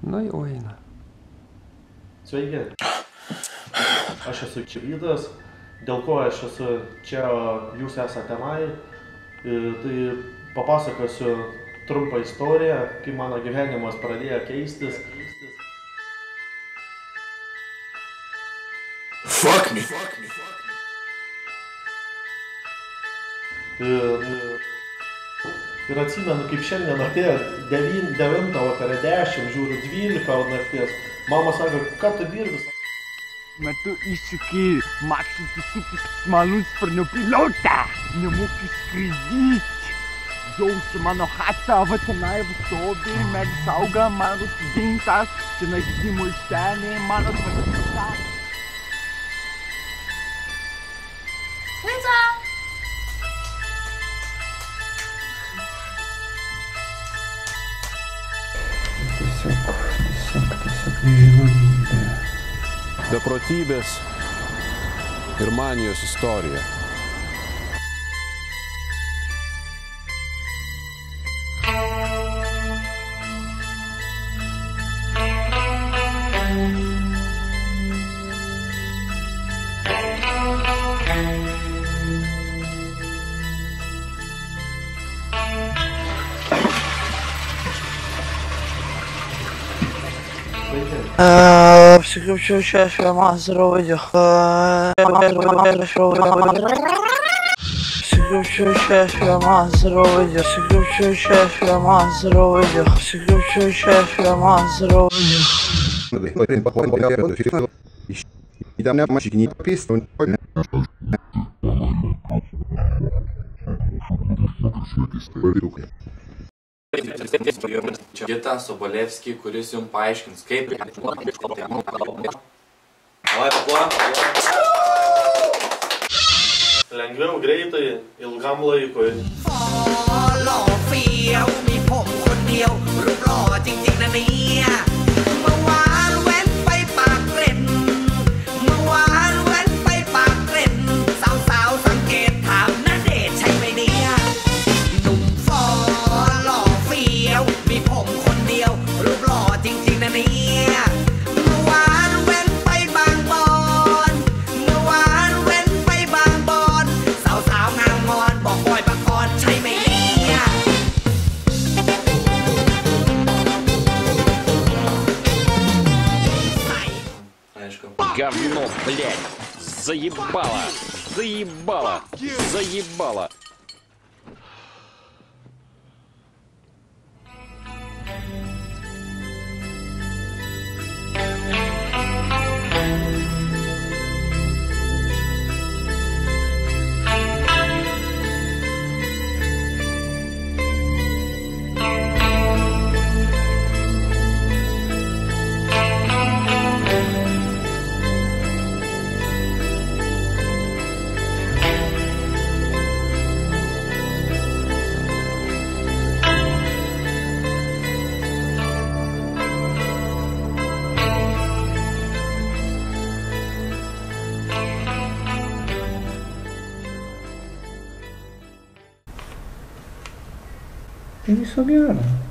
Na jau eina. Sveiki. Aš esu Čyvydas. Dėl ko aš esu čia, jūs esate tenai. Tai papasakosiu trumpą istoriją, kai mano gyvenimas pradėjo keistis. Fuck me. Ir atsimenu, kaip šiandien atėjo 9 vakare 10, žiūriu 12 nakties. Mama sako, ką tu dirbi? Metu iššūkį, makšyti supis malus sparnio pilotą, nemoki skraidyti. Jausi mano chata, va tenai stovi, medis auga, mano studentas, tenai žaidimo aikštelė, mano tvarkytas. Vinca! Tiesiog nežinomybė. Beprotybės ir manijos istorija. Przykrywcił się ślemazdro video. Przykrywcił się ślemazdro video. Przykrywcił się ślemazdro video. Przykrywcił się ślemazdro video. I tam nie ma się nie pistol. Gitą Sobolevskį, kuris jums paaiškins, kaip... Lengviau, greitai, ilgam laikui. Говно, блядь! Заебало! Заебало! Заебало! Viso gero.